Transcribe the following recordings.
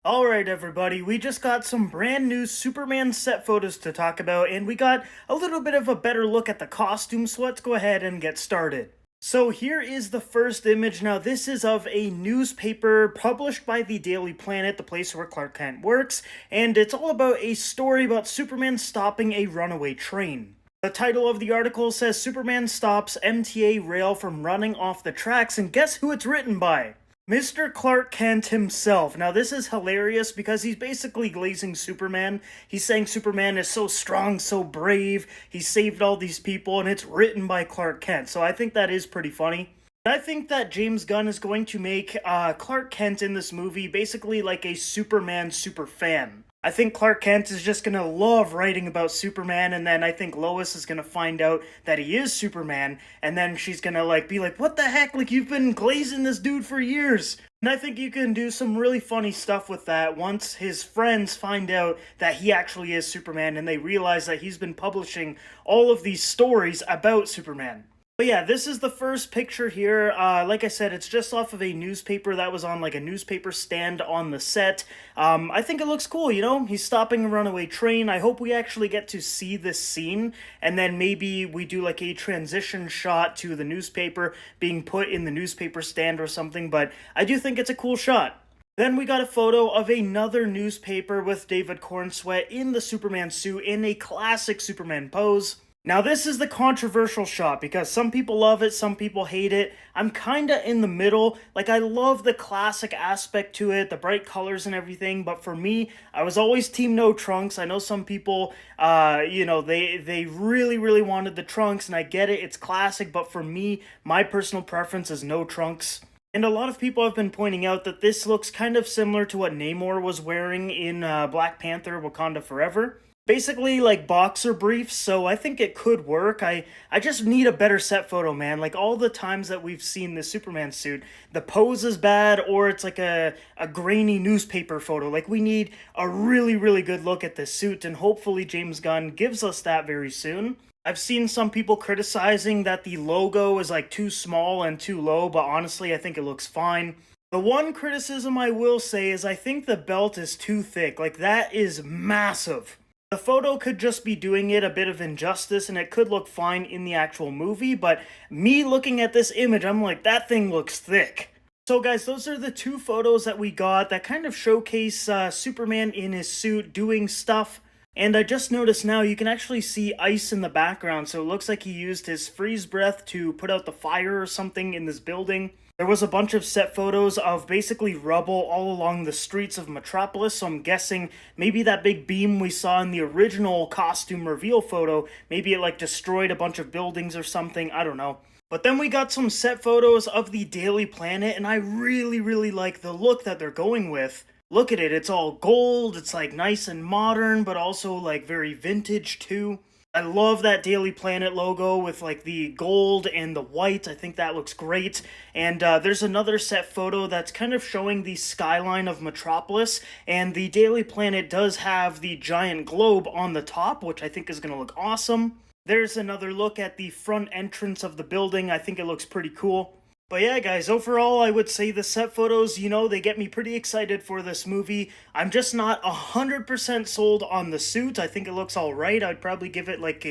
Alright, everybody, we just got some brand new Superman set photos to talk about, and we got a little bit of a better look at the costume, so let's go ahead and get started. So here is the first image. Now, this is of a newspaper published by the Daily Planet, the place where Clark Kent works, and it's all about a story about Superman stopping a runaway train. The title of the article says Superman stops MTA rail from running off the tracks, and guess who it's written by? Mr. Clark Kent himself. Now, this is hilarious because he's basically glazing Superman. He's saying Superman is so strong, so brave, he saved all these people, and it's written by Clark Kent. So I think that is pretty funny. I think that James Gunn is going to make Clark Kent in this movie basically like a Superman super fan. I think Clark Kent is just gonna love writing about Superman, and then I think Lois is gonna find out that he is Superman, and then she's gonna be like, what the heck, like you've been glazing this dude for years. And I think you can do some really funny stuff with that once his friends find out that he actually is Superman and they realize that he's been publishing all of these stories about Superman. But yeah, this is the first picture here. Like I said, it's just off of a newspaper that was on like a newspaper stand on the set. I think it looks cool, you know? He's stopping a runaway train. I hope we actually get to see this scene, and then maybe we do like a transition shot to the newspaper being put in the newspaper stand or something, but I do think it's a cool shot. Then we got a photo of another newspaper with David Cornsweet in the Superman suit in a classic Superman pose. Now, this is the controversial shot because some people love it, some people hate it. I'm kinda in the middle. Like, I love the classic aspect to it, the bright colors and everything, but for me, I was always team no trunks. I know some people, they really, really wanted the trunks, and I get it, it's classic, but for me, my personal preference is no trunks. And a lot of people have been pointing out that this looks kind of similar to what Namor was wearing in Black Panther Wakanda Forever. Basically like boxer briefs, so I think it could work. I just need a better set photo, man. Like all the times that we've seen the Superman suit, the pose is bad or it's like a grainy newspaper photo. Like we need a really, really good look at this suit, and hopefully James Gunn gives us that very soon. I've seen some people criticizing that the logo is like too small and too low, but honestly I think it looks fine. The one criticism I will say is I think the belt is too thick. Like that is massive. The photo could just be doing it a bit of injustice, and it could look fine in the actual movie, but me looking at this image, I'm like, that thing looks thick. So guys, those are the two photos that we got that kind of showcase Superman in his suit doing stuff. And I just noticed now you can actually see ice in the background, so it looks like he used his freeze breath to put out the fire or something in this building. There was a bunch of set photos of basically rubble all along the streets of Metropolis, so I'm guessing maybe that big beam we saw in the original costume reveal photo, maybe it like destroyed a bunch of buildings or something, I don't know. But then we got some set photos of the Daily Planet, and I really, really like the look that they're going with. Look at it, it's all gold, it's like nice and modern, but also like very vintage too. I love that Daily Planet logo with like the gold and the white. I think that looks great. And there's another set photo that's kind of showing the skyline of Metropolis. And the Daily Planet does have the giant globe on the top, which I think is going to look awesome. There's another look at the front entrance of the building. I think it looks pretty cool. But yeah, guys, overall, I would say the set photos, they get me pretty excited for this movie. I'm just not 100% sold on the suit. I think it looks alright. I'd probably give it like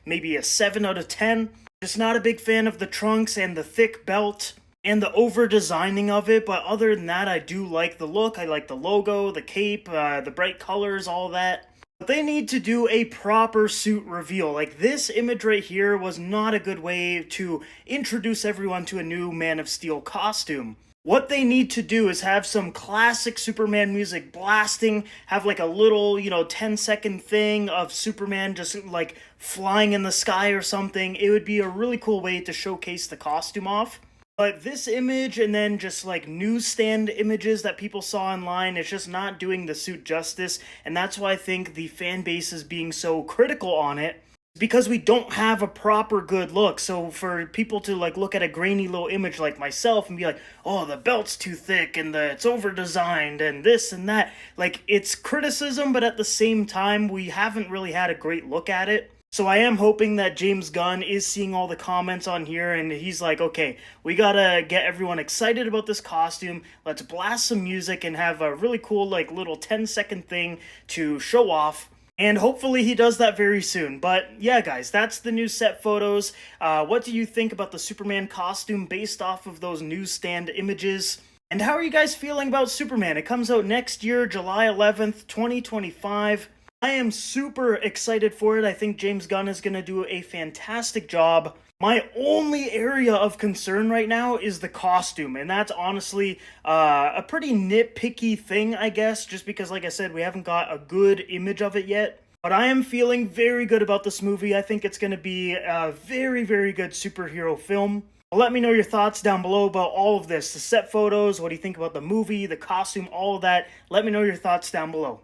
maybe a 7 out of 10. Just not a big fan of the trunks and the thick belt and the over-designing of it, but other than that, I do like the look. I like the logo, the cape, the bright colors, all that. But they need to do a proper suit reveal. Like, this image right here was not a good way to introduce everyone to a new Man of Steel costume. What they need to do is have some classic Superman music blasting, have like a little, 10-second thing of Superman just like flying in the sky or something. It would be a really cool way to showcase the costume off. But this image and then just like newsstand images that people saw online, it's just not doing the suit justice. And that's why I think the fan base is being so critical on it. Because we don't have a proper good look. So for people to like look at a grainy little image like myself and be like, oh, the belt's too thick and it's over designed and this and that. Like, it's criticism, but at the same time, we haven't really had a great look at it. So I am hoping that James Gunn is seeing all the comments on here and he's like, okay, we gotta get everyone excited about this costume. Let's blast some music and have a really cool, like, little 10-second thing to show off. And hopefully he does that very soon. But yeah, guys, that's the new set photos. What do you think about the Superman costume based off of those newsstand images? And how are you guys feeling about Superman? It comes out next year, July 11th, 2025. I am super excited for it. I think James Gunn is going to do a fantastic job. My only area of concern right now is the costume, and that's honestly a pretty nitpicky thing, I guess, just because, like I said, we haven't got a good image of it yet. But I am feeling very good about this movie. I think it's going to be a very, very good superhero film. Let me know your thoughts down below about all of this, the set photos, what do you think about the movie, the costume, all of that. Let me know your thoughts down below.